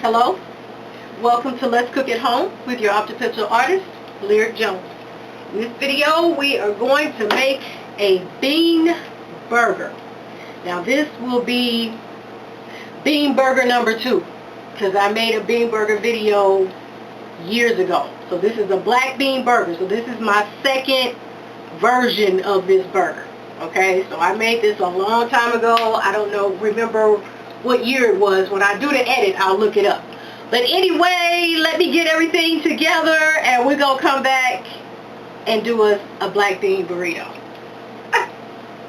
Hello, welcome to Let's Cook at Home with your occidental artist, Lyric Jones. In this video, we are going to make a bean burger. Now this will be bean burger number 2, because I made a bean burger video years ago. So this is a black bean burger. So this is my second version of this burger. Okay, so I made this a long time ago. I don't remember what year it was. When I do the edit, I'll look it up. But anyway, let me get everything together and we're going to come back and do a black bean burrito.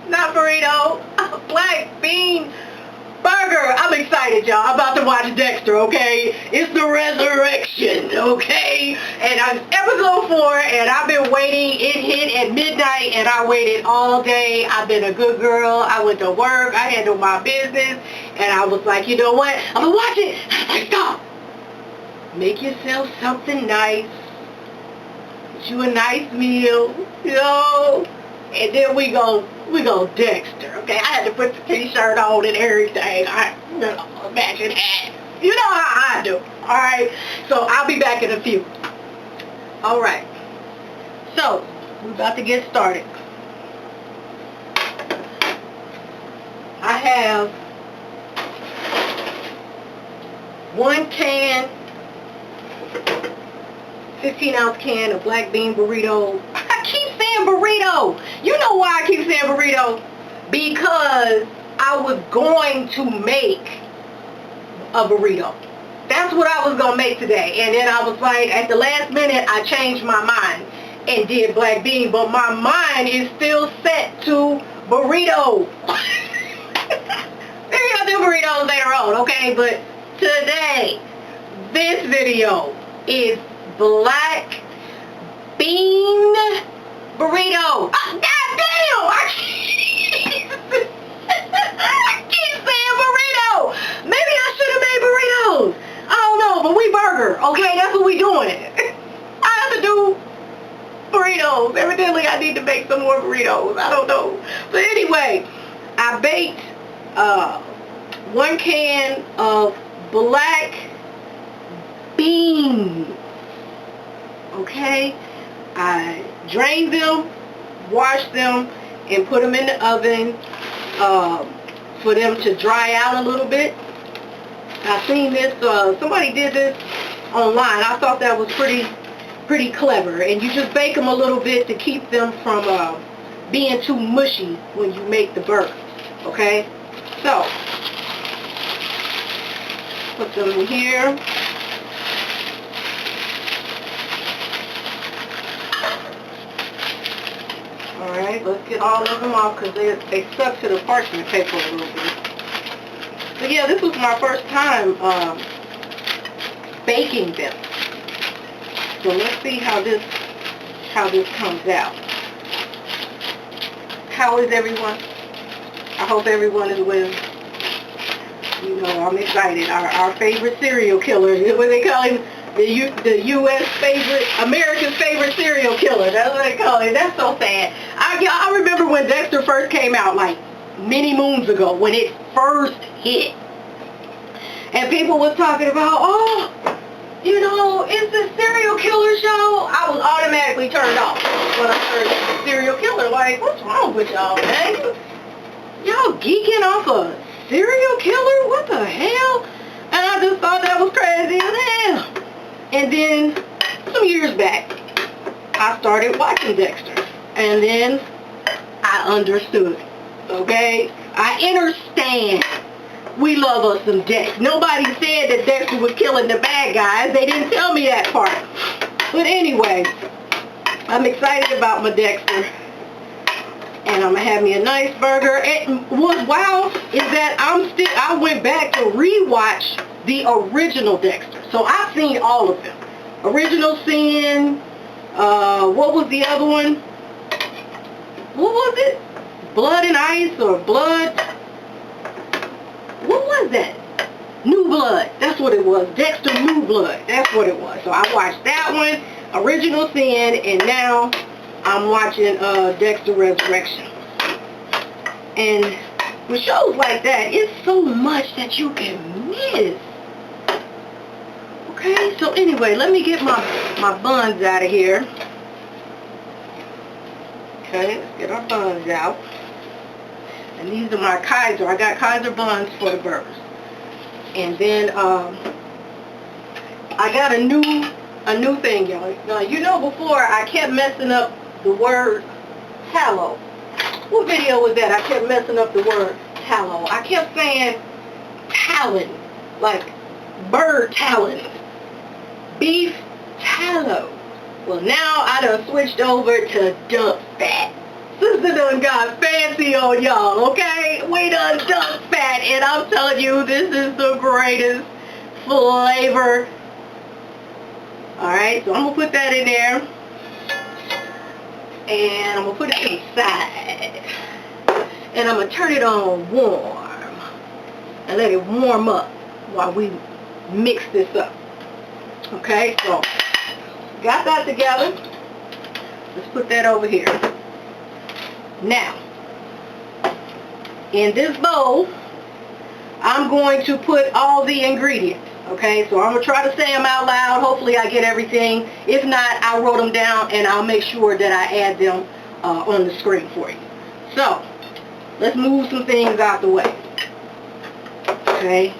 Not burrito, a black bean burger. I'm excited, y'all. I'm about to watch Dexter, okay? It's the resurrection, okay? And I'm episode 4, and I've been waiting. It hit at midnight, and I waited all day. I've been a good girl. I went to work. I handled my business, and I was like, you know what? I'm going to watch it. I was like, stop. Make yourself something nice. Get you a nice meal, you know? And then we go Dexter, okay? I had to put the t-shirt on and everything. Imagine that. You know how I do, alright? So I'll be back in a few. Alright. So, we're about to get started. I have 1 can, 15-ounce can of black bean burrito. I keep saying burrito. You know why I keep saying burrito? Because I was going to make a burrito. That's what I was going to make today. And then I was like, at the last minute, I changed my mind and did black bean. But my mind is still set to burrito. Maybe I'll do burritos later on, okay? But today, this video is black bean burrito. God damn! I keep saying burrito. Maybe I should have made burritos. I don't know, but we burger, okay? That's what we doing. I have to do burritos. Evidently, I need to make some more burritos. I don't know. But anyway, I baked 1 can of black beans. Okay, I drained them, washed them, and put them in the oven for them to dry out a little bit. I seen this, somebody did this online. I thought that was pretty clever. And you just bake them a little bit to keep them from being too mushy when you make the burger. Okay, so put them in here. Alright, let's get all of them off because they stuck to the parchment paper a little bit. So yeah, this was my first time baking them. So let's see how this comes out. How is everyone? I hope everyone is well. You know, I'm excited. Our favorite serial killer, what they call him? The U.S. favorite, America's favorite serial killer. That's what they call it. That's so sad. I remember when Dexter first came out, like many moons ago, when it first hit. And people was talking about, oh, you know, it's the serial killer show. I was automatically turned off when I heard serial killer. Like, what's wrong with y'all, man? Y'all geeking off a serial killer? What the hell? And I just thought that was crazy as hell. And then, some years back, I started watching Dexter. And then, I understood. Okay? I understand. We love us some Dex. Nobody said that Dexter was killing the bad guys. They didn't tell me that part. But anyway, I'm excited about my Dexter. And I'm going to have me a nice burger. And what's wild is that I went back to rewatch the original Dexter. So I've seen all of them. Original Sin, what was the other one? What was it? Blood and Ice or Blood? What was that? New Blood. That's what it was. Dexter New Blood. That's what it was. So I watched that one, Original Sin, and now I'm watching Dexter Resurrection. And with shows like that, it's so much that you can miss. Okay, so anyway, let me get my buns out of here. Okay, let's get our buns out. And these are my Kaiser. I got Kaiser buns for the burgers. And then I got a new thing, y'all. Now, you know, before I kept messing up the word tallow. What video was that? I kept messing up the word tallow. I kept saying talon, like bird talon, beef tallow. Well, now I done switched over to duck fat. Sister done got fancy on y'all, okay? We done duck fat, and I'm telling you, this is the greatest flavor. Alright, so I'm going to put that in there. And I'm going to put it to the side. And I'm going to turn it on warm. And let it warm up while we mix this up. Okay, so got that together. Let's put that over here. Now, in this bowl, I'm going to put all the ingredients. Okay, so I'm going to try to say them out loud. Hopefully I get everything. If not, I wrote them down and I'll make sure that I add them on the screen for you. So, let's move some things out the way. Okay,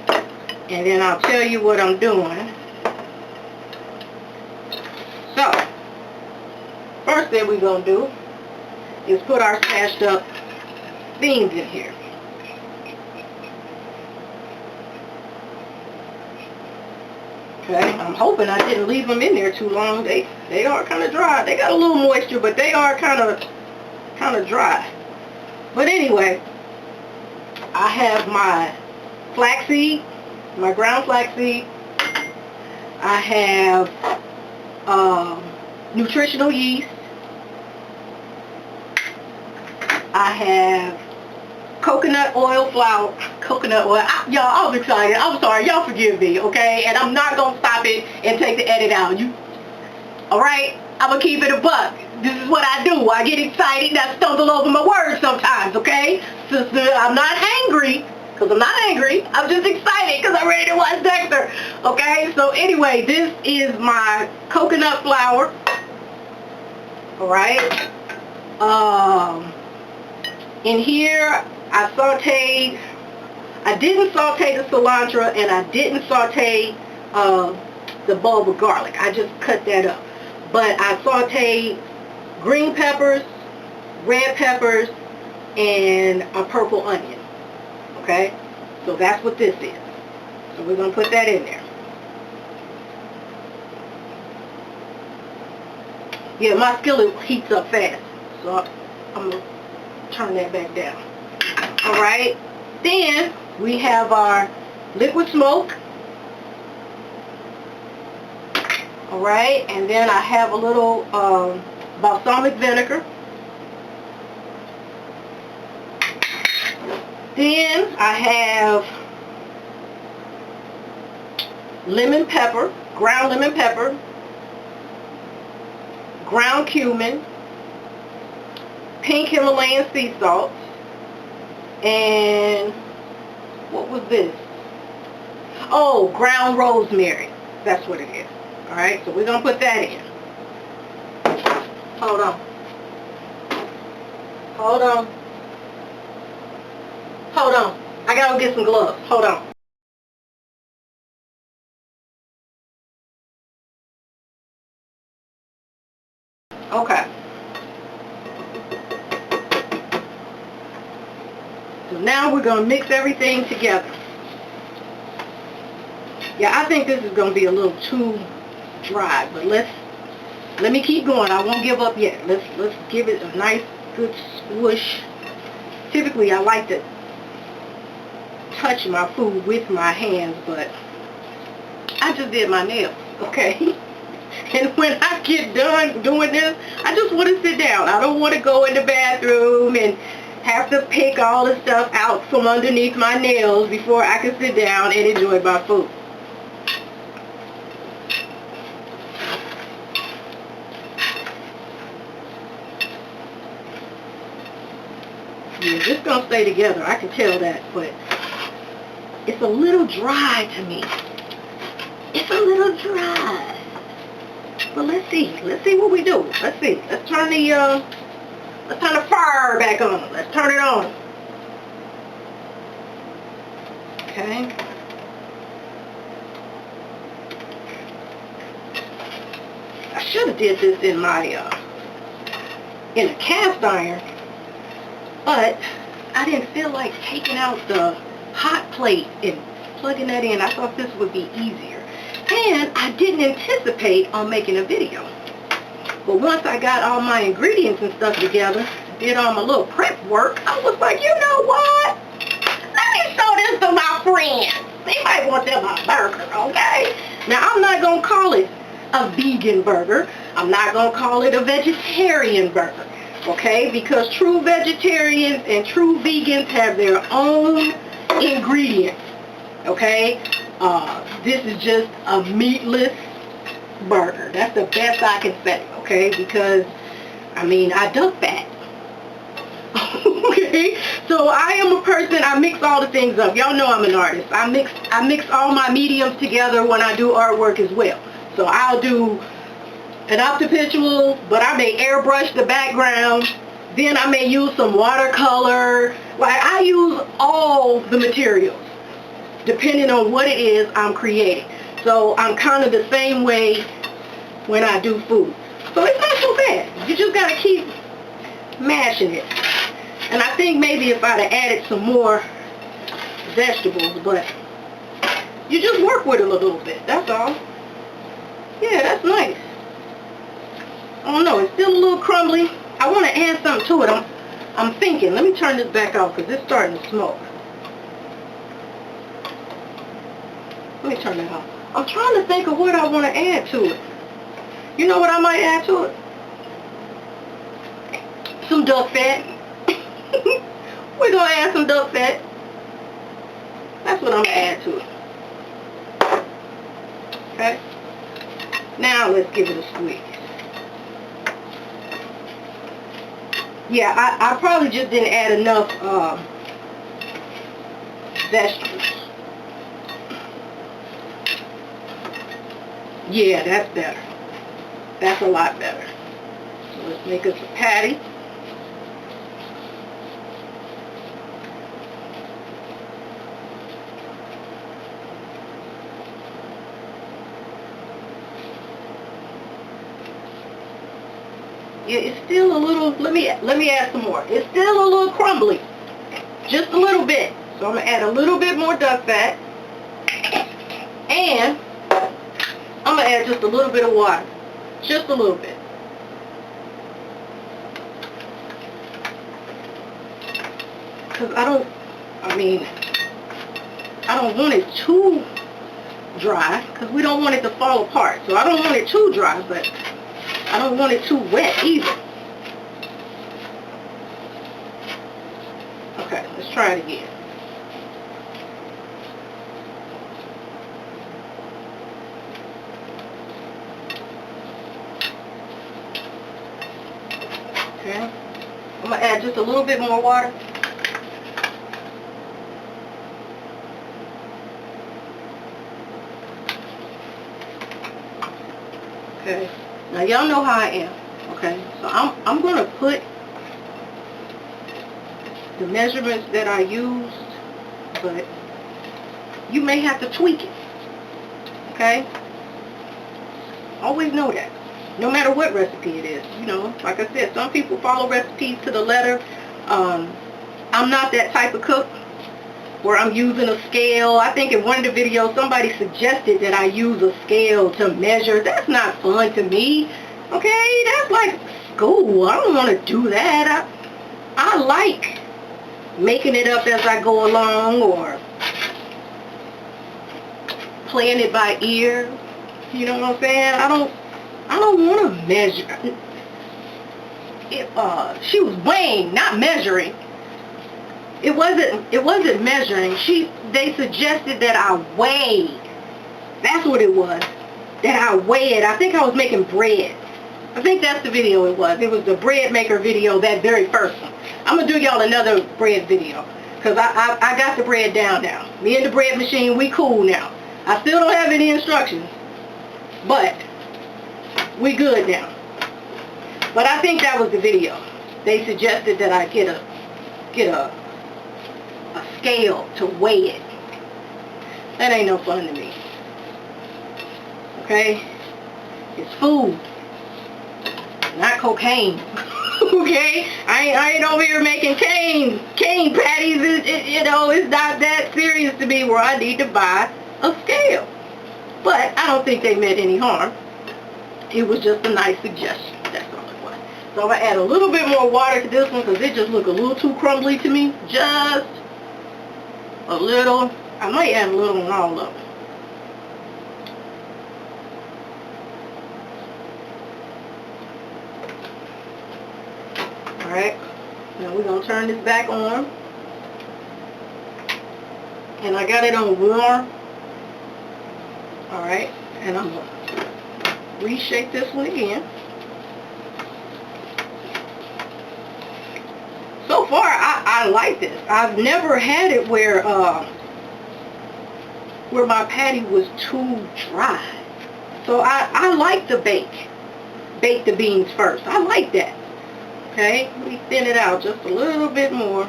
and then I'll tell you what I'm doing. So, first thing we're going to do is put our smashed up beans in here. Okay, I'm hoping I didn't leave them in there too long. They are kind of dry. They got a little moisture, but they are kind of dry. But anyway, I have my flaxseed, my ground flaxseed. I have nutritional yeast. I have coconut oil flour. Coconut oil. Y'all, I was excited. I'm sorry. Y'all forgive me, okay? And I'm not going to stop it and take the edit out. Alright? I'm going to keep it a buck. This is what I do. I get excited and I stumble over my words sometimes, okay? Sister, I'm not angry. Because I'm not angry. I'm just excited because I'm ready to watch Dexter. Okay? So anyway, this is my coconut flour. Alright? In here, I sauteed. I didn't saute the cilantro and I didn't saute the bulb of garlic. I just cut that up. But I sauteed green peppers, red peppers, and a purple onion. Okay? So that's what this is. So we're going to put that in there. Yeah, my skillet heats up fast. So I'm going to turn that back down. Alright? Then we have our liquid smoke. Alright? And then I have a little balsamic vinegar. Then I have lemon pepper, ground lemon pepper, ground cumin, pink Himalayan sea salt, and what was this? Oh, ground rosemary. That's what it is. Alright, so we're going to put that in. Hold on. Hold on. Hold on. I got to get some gloves. Hold on. Okay. So now we're going to mix everything together. Yeah, I think this is going to be a little too dry, but let me keep going. I won't give up yet. Let's give it a nice good swoosh. Typically I like to touch my food with my hands, but I just did my nails, okay? And when I get done doing this, I just want to sit down. I don't want to go in the bathroom and have to pick all the stuff out from underneath my nails before I can sit down and enjoy my food. Yeah, it's going to stay together. I can tell that, but it's a little dry to me. It's a little dry. But let's see what we do. Let's see. Let's turn the fire back on. Let's turn it on. Okay. I should have did this in my in a cast iron, but I didn't feel like taking out the hot plate and plugging that in. I thought this would be easier. And I didn't anticipate on making a video. But once I got all my ingredients and stuff together, did all my little prep work, I was like, you know what? Let me show this to my friends. They might want them a burger, okay? Now, I'm not going to call it a vegan burger. I'm not going to call it a vegetarian burger, okay? Because true vegetarians and true vegans have their own ingredients, okay? This is just a meatless burger. That's the best I can say, okay? Because, I mean, I duck fat. Okay? So I am a person, I mix all the things up. Y'all know I'm an artist. I mix all my mediums together when I do artwork as well. So I'll do an octopictual, but I may airbrush the background. Then I may use some watercolor. Like, I use all the materials depending on what it is I'm creating. So I'm kind of the same way when I do food. So it's not so bad. You just got to keep mashing it. And I think maybe if I'd have added some more vegetables, but you just work with it a little bit. That's all. Yeah, that's nice. I don't know. It's still a little crumbly. I want to add something to it. I'm thinking. Let me turn this back off because it's starting to smoke. Let me turn that off. I'm trying to think of what I want to add to it. You know what I might add to it? Some duck fat. We're going to add some duck fat. That's what I'm going to add to it. Okay? Now let's give it a squeeze. Yeah, I probably just didn't add enough vegetables. Yeah, that's better. That's a lot better. So let's make us a patty. Yeah, it's still a little, let me add some more. It's still a little crumbly. Just a little bit. So I'm going to add a little bit more duck fat. And I'm going to add just a little bit of water. Just a little bit. Because I don't want it too dry. Because we don't want it to fall apart. So I don't want it too dry, but I don't want it too wet either. Okay, let's try it again. Okay, I'm going to add just a little bit more water. Okay. Now y'all know how I am, okay? So I'm going to put the measurements that I used, but you may have to tweak it, okay? Always know that. No matter what recipe it is, you know, like I said, some people follow recipes to the letter. I'm not that type of cook where I'm using a scale. I think in one of the videos somebody suggested that I use a scale to measure. That's not fun to me. Okay, that's like school. I don't want to do that. I like making it up as I go along or playing it by ear. You know what I'm saying? I don't want to measure. She was weighing, not measuring. It wasn't measuring. They suggested that I weighed. That's what it was. That I weighed. I think I was making bread. I think that's the video it was. It was the bread maker video, that very first one. I'm going to do y'all another bread video. Because I got the bread down now. Me and the bread machine, we cool now. I still don't have any instructions, but we good now. But I think that was the video. They suggested that I get a scale to weigh it. That ain't no fun to me. Okay? It's food, not cocaine. Okay? I ain't over here making cane patties. You know, it's not that serious to me where I need to buy a scale. But I don't think they meant any harm. It was just a nice suggestion. That's all it was. So I'm going to add a little bit more water to this one because it just looked a little too crumbly to me. Just a little. I might add a little on all of them. Alright, now we're going to turn this back on. And I got it on warm. Alright, and I'm going to reshape this one again. So far, I like this. I've never had it where my patty was too dry. So I like to bake the beans first. I like that. Okay, let me thin it out just a little bit more.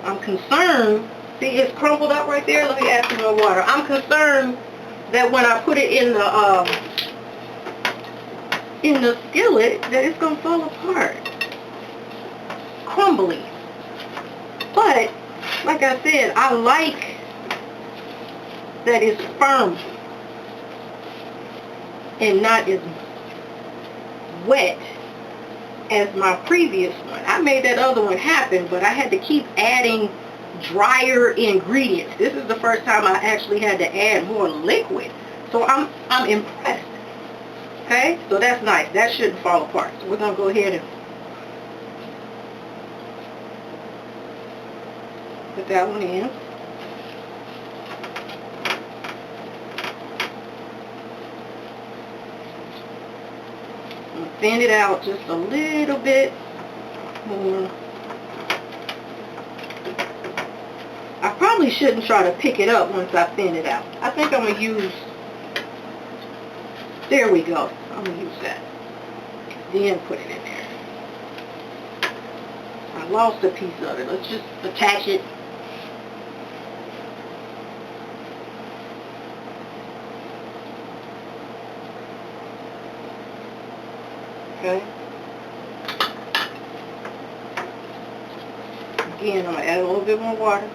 I'm concerned, see it's crumpled up right there? Let me add some more water. I'm concerned that when I put it in the skillet, that it's going to fall apart. Crumbly. But, like I said, I like that it's firm and not as wet as my previous one. I made that other one happen, but I had to keep adding drier ingredients. This is the first time I actually had to add more liquid. So I'm impressed. Okay, so that's nice. That shouldn't fall apart. So we're going to go ahead and put that one in. Thin it out just a little bit more. I probably shouldn't try to pick it up once I thin it out. I think I'm going to use, there we go. I'm going to use that. Then put it in there. I lost a piece of it. Let's just attach it. Okay. Again, I'm going to add a little bit more water.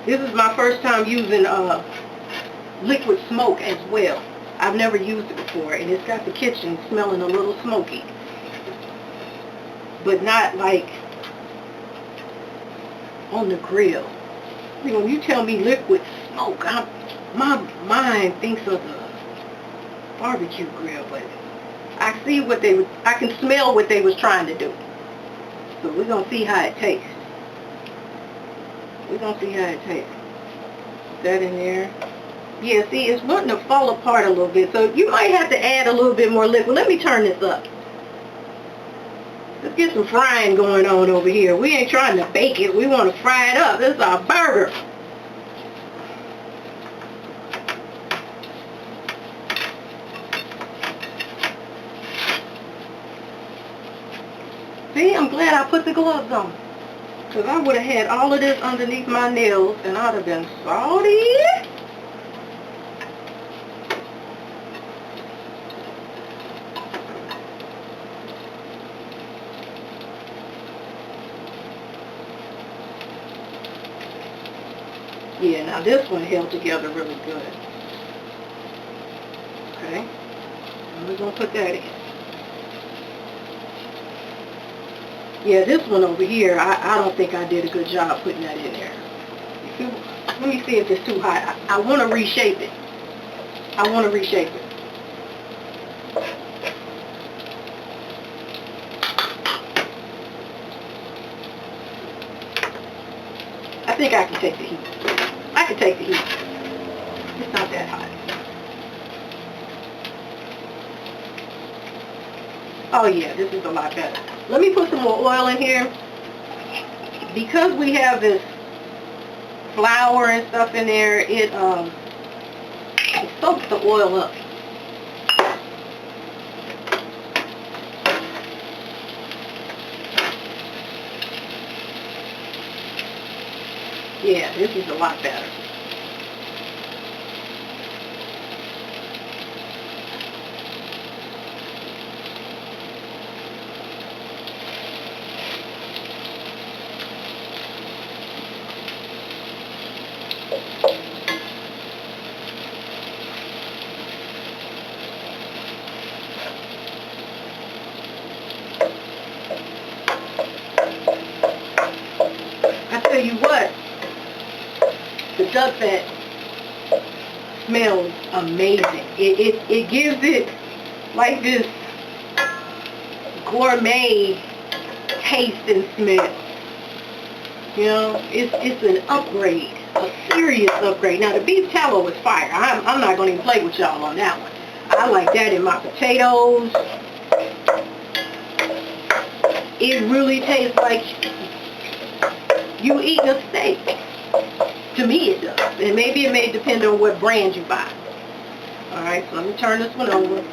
This is my first time using liquid smoke as well. I've never used it before, and it's got the kitchen smelling a little smoky. But not like on the grill. You know, when you tell me liquid smoke, my mind thinks of the barbecue grill, but I see what I can smell what they was trying to do. So we're going to see how it tastes. We're going to see how it tastes. Put that in there. Yeah, see, it's wanting to fall apart a little bit, so you might have to add a little bit more liquid. Let me turn this up. Let's get some frying going on over here. We ain't trying to bake it. We want to fry it up. This is our burger. See, I'm glad I put the gloves on. Because I would have had all of this underneath my nails and I'd have been salty. Yeah, now this one held together really good. Okay. And we're going to put that in. Yeah, this one over here, I don't think I did a good job putting that in there. Let me see if it's too hot. I want to reshape it. I want to reshape it. I think I can take the heat. I can take the heat. It's not that hot. Oh yeah, this is a lot better. Let me put some more oil in here. Because we have this flour and stuff in there, it soaks the oil up. Yeah, this is a lot better. I tell you what, the duck fat smells amazing. It gives it like this gourmet taste and smell. You know, it's an upgrade, a serious upgrade. Now the beef tallow is fire. I'm not going to even play with y'all on that one. I like that in my potatoes. It really tastes like you eating a steak. To me it does. And maybe it may depend on what brand you buy. Alright, so let me turn this one over.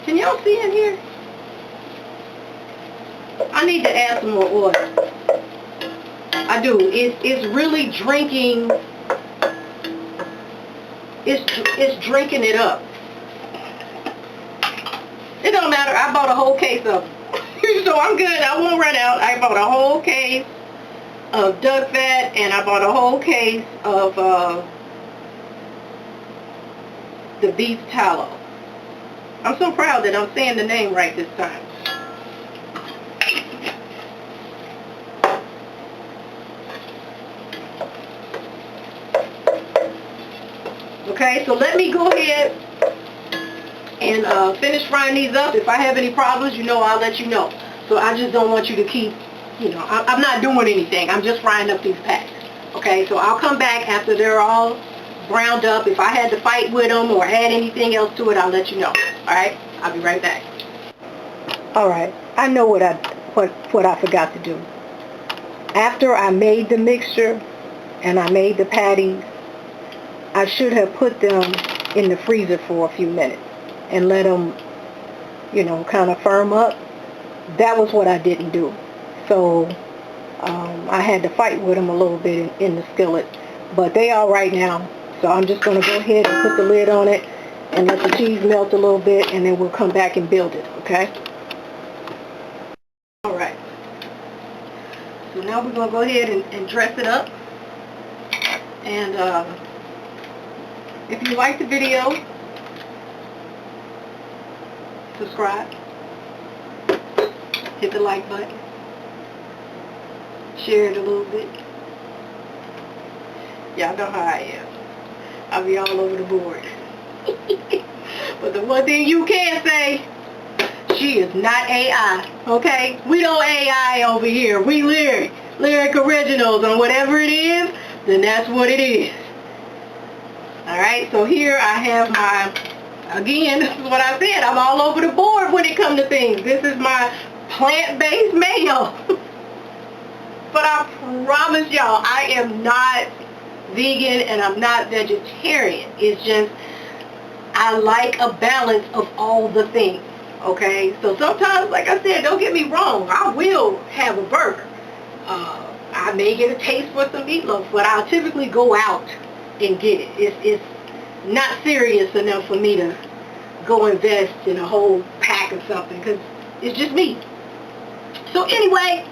Can y'all see in here? I need to add some more oil. I do. It's really drinking. It's drinking it up. It don't matter. I bought a whole case of them. So I'm good. I won't run out. I bought a whole case of duck fat, and I bought a whole case of the beef tallow. I'm so proud that I'm saying the name right this time. Okay, so let me go ahead and finish frying these up. If I have any problems, you know, I'll let you know. So I just don't want you to keep, you know, I'm not doing anything. I'm just frying up these packs. Okay, so I'll come back after they're all browned up. If I had to fight with them or add anything else to it, I'll let you know. Alright, I'll be right back. Alright, I know what I forgot to do. After I made the mixture and I made the patties, I should have put them in the freezer for a few minutes and let them, you know, kind of firm up. That was what I didn't do. So I had to fight with them a little bit in the skillet. But they are right now. So I'm just going to go ahead and put the lid on it and let the cheese melt a little bit, and then we'll come back and build it, okay? Alright. So now we're going to go ahead and dress it up. And if you like the video, subscribe, hit the like button, share it a little bit. Y'all know how I am. I'll be all over the board. But the one thing you can say, she is not AI, okay? We don't AI over here. We lyric originals, and whatever it is, then that's what it is. Alright, so here I have my, again, this is what I said, I'm all over the board when it comes to things. This is my plant-based mayo. But I promise y'all, I am not vegan and I'm not vegetarian. It's just, I like a balance of all the things, okay? So sometimes, like I said, don't get me wrong, I will have a burger. I may get a taste for some meatloaf, but I'll typically go out and get it. It's not serious enough for me to go invest in a whole pack of something, because it's just me. So anyway,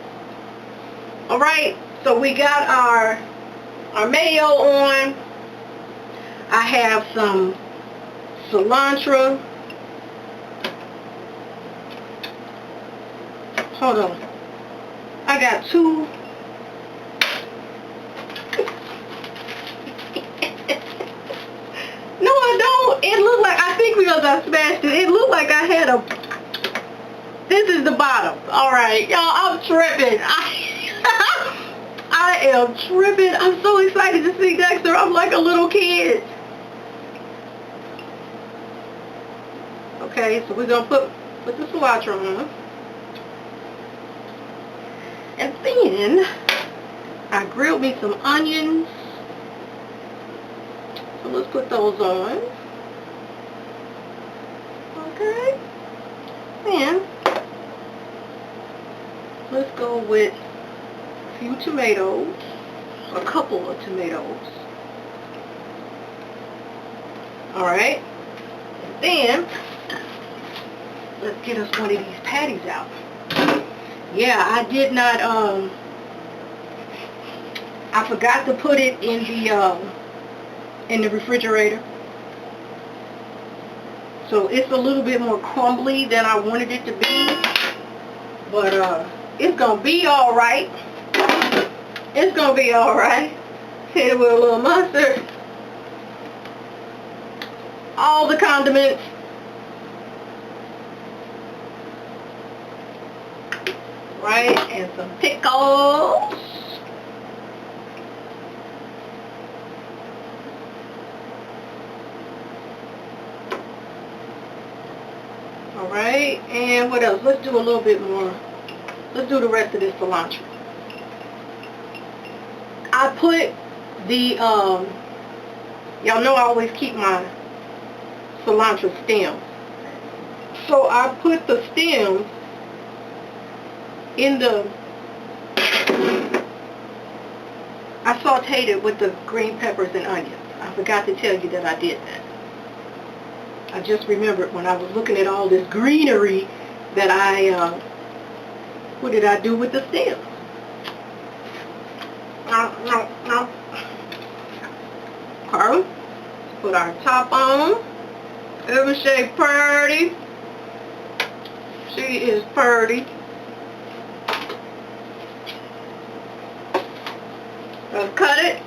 alright, so we got our mayo on. I have some cilantro. Hold on. I got two. No, I don't. It looked like, I think because I smashed it, it looked like I had a, this is the bottom. Alright, y'all, I'm tripping. I am tripping. I'm so excited to see Dexter. I'm like a little kid. Okay. Okay, so we're going to put the cilantro on. And then I grilled me some onions. So let's put those on. Okay. And let's go with a few tomatoes. A couple of tomatoes. Alright. And then let's get us one of these patties out. Yeah, I did not I forgot to put it in the refrigerator. So it's a little bit more crumbly than I wanted it to be. But it's gonna be alright. It's gonna be alright. Hit it with a little mustard. All the condiments. Right, and some pickles. Alright, and what else? Let's do a little bit more. Let's do the rest of this cilantro. I put the, y'all know I always keep my cilantro stems. So I put the stems in I sauteed it with the green peppers and onions. I forgot to tell you that I did that. I just remembered when I was looking at all this greenery that what did I do with the stems? Okay. Put our top on. Ever say purty? She is purty. Let's cut it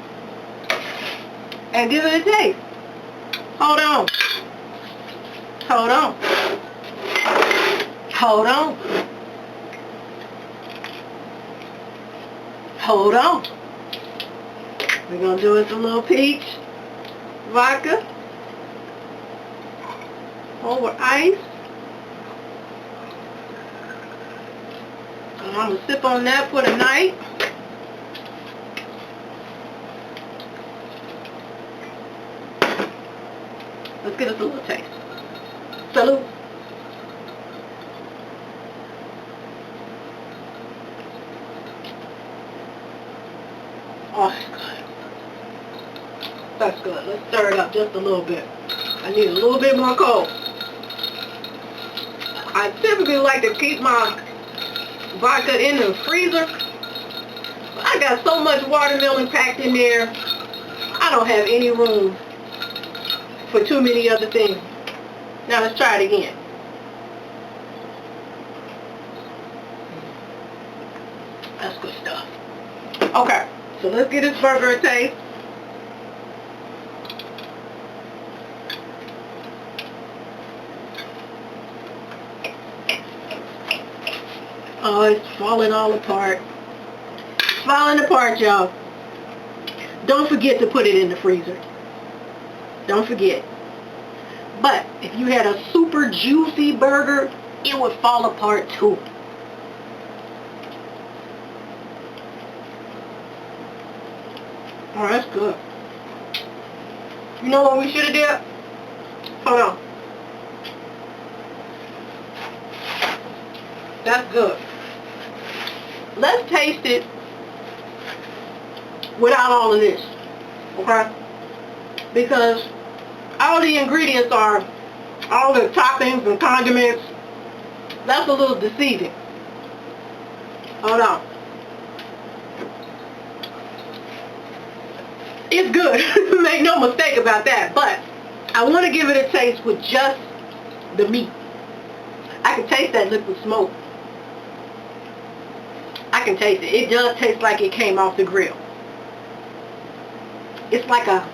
and give it a taste. Hold on. Hold on. Hold on. Hold on. We're going to do us a little peach vodka over ice. And I'm going to sip on that for the night. Let's get us a little taste. Salud. Oh, that's good. That's good. Let's stir it up just a little bit. I need a little bit more cold. I typically like to keep my vodka in the freezer. I got so much watermelon packed in there, I don't have any room for too many other things. Now let's try it again. That's good stuff. Okay, so let's give this burger a taste. Oh, it's falling all apart. It's falling apart, y'all. Don't forget to put it in the freezer. Don't forget. But if you had a super juicy burger, it would fall apart too. Oh, that's good. You know what we should have did? Hold on. That's good. Let's taste it without all of this. Okay? Because all the ingredients are all the toppings and condiments. That's a little deceiving. Hold on. It's good. Make no mistake about that. But I want to give it a taste with just the meat. I can taste that liquid smoke. I can taste it. It does taste like it came off the grill. It's like a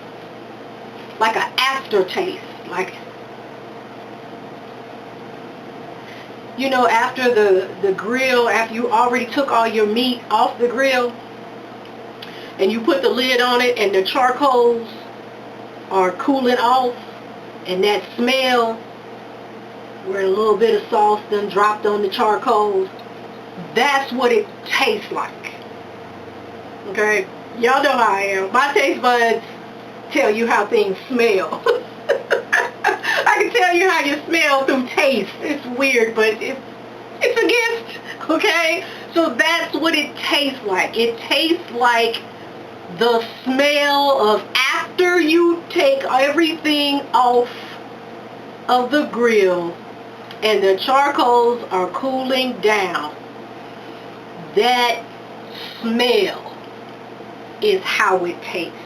aftertaste. Like, you know, after the grill, after you already took all your meat off the grill and you put the lid on it and the charcoals are cooling off and that smell where a little bit of sauce done dropped on the charcoal. That's what it tastes like. Okay? Y'all know how I am. My taste buds tell you how things smell. I can tell you how you smell through taste. It's weird, but it's a gift. Okay? So that's what it tastes like. It tastes like the smell of after you take everything off of the grill and the charcoals are cooling down. That smell is how it tastes.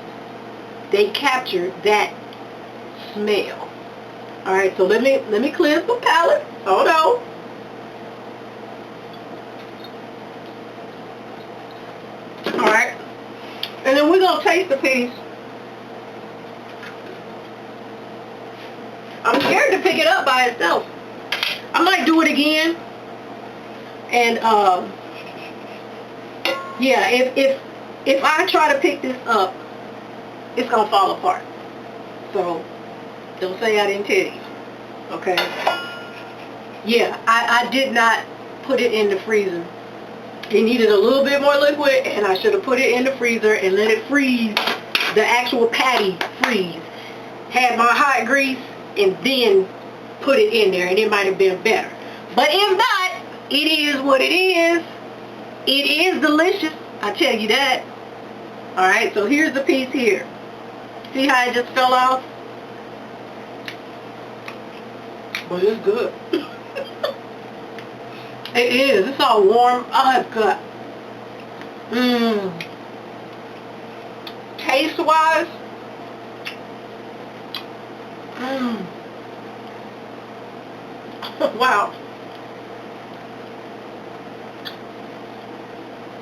They captured that smell. Alright, so let me cleanse the palate. Hold on. Alright. And then we're going to taste the piece. I'm scared to pick it up by itself. I might do it again. And yeah, if I try to pick this up, it's gonna fall apart. So don't say I didn't tell you. Okay? Yeah, I did not put it in the freezer. It needed a little bit more liquid, and I should have put it in the freezer and let it freeze, the actual patty freeze. Had my hot grease and then put it in there, and it might have been better. But if not, it is what it is. It is delicious, I tell you that. Alright, so here's the piece here. See how it just fell off? But it's good. It is. It's all warm. Oh, it's good. Taste-wise, wow.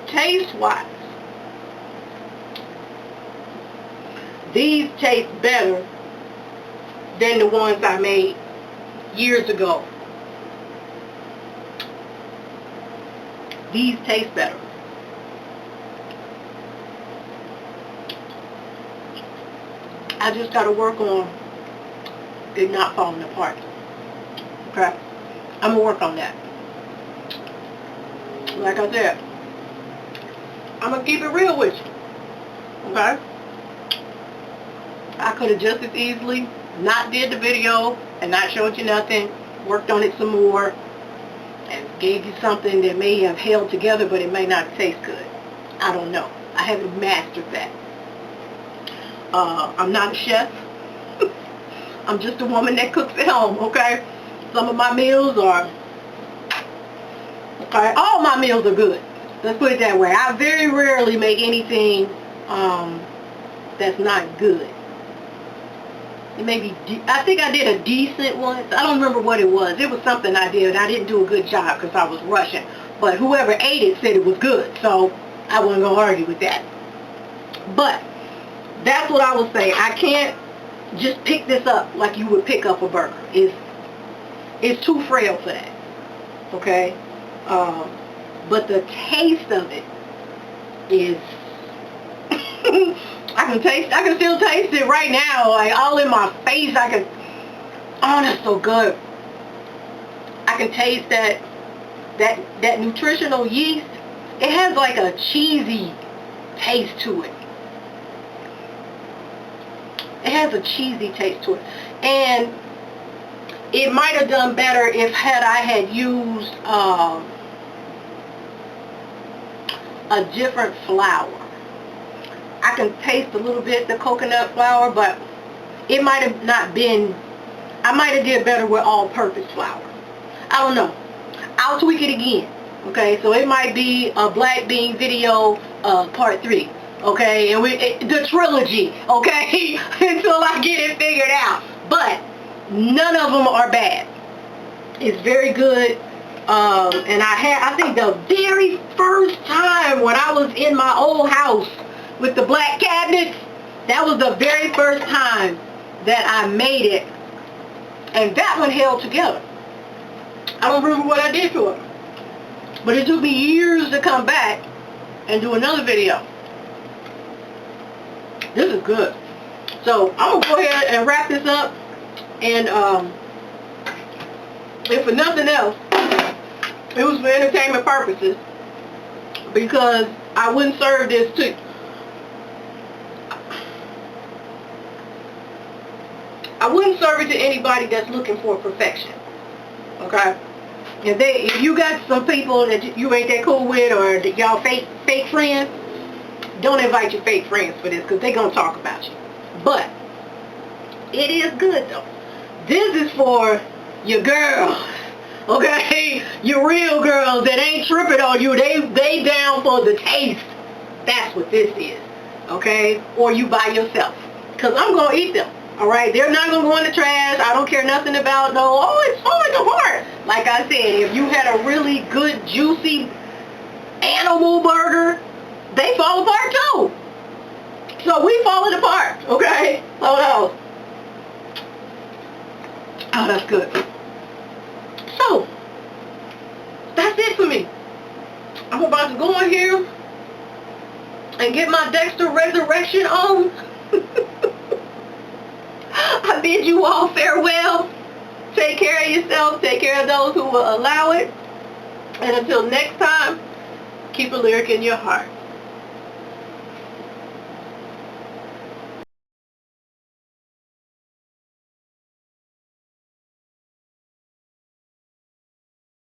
Taste-wise, these taste better than the ones I made years ago. These taste better. I just got to work on it not falling apart. Okay? I'm going to work on that. Like I said, I'm going to keep it real with you. Okay? I could have just as easily not did the video and not showed you nothing, worked on it some more, and gave you something that may have held together, but it may not taste good. I don't know. I haven't mastered that. I'm not a chef. I'm just a woman that cooks at home, okay? Some of my meals are, okay, all my meals are good. Let's put it that way. I very rarely make anything that's not good. It may be, I think I did a decent once. I don't remember what it was. It was something I did. I didn't do a good job because I was rushing. But whoever ate it said it was good. So I wasn't going to argue with that. But that's what I would say. I can't just pick this up like you would pick up a burger. It's too frail for that. Okay? But the taste of it is I can still taste it right now, like all in my face. Oh, that's so good. I can taste that nutritional yeast. It has like a cheesy taste to it. It has a cheesy taste to it. And it might have done better if I had used a different flour. I can taste a little bit the coconut flour, but it might have not been, I might have did better with all-purpose flour. I don't know. I'll tweak it again. Okay, so it might be a black bean video part 3. Okay, and the trilogy, okay, until I get it figured out. But none of them are bad. It's very good. And I think the very first time when I was in my old house with the black cabinets, that was the very first time that I made it. And that one held together. I don't remember what I did to it. But it took me years to come back and do another video. This is good. So I'm going to go ahead and wrap this up. And if for nothing else, it was for entertainment purposes, because I wouldn't serve this to anybody that's looking for perfection. Okay? If you got some people that you ain't that cool with, or that y'all fake friends, don't invite your fake friends for this, because they're going to talk about you. But it is good though. This is for your girls, okay? Your real girls that ain't tripping on you. They down for the taste. That's what this is, okay? Or you by yourself, because I'm going to eat them. Alright, they're not going to go in the trash. I don't care nothing about it's falling apart. Like I said, if you had a really good, juicy animal burger, they fall apart too. So we falling apart, okay? Oh, that's good. So, that's it for me. I'm about to go in here and get my Dexter Resurrection on. I bid you all farewell. Take care of yourself. Take care of those who will allow it. And until next time, keep a lyric in your heart.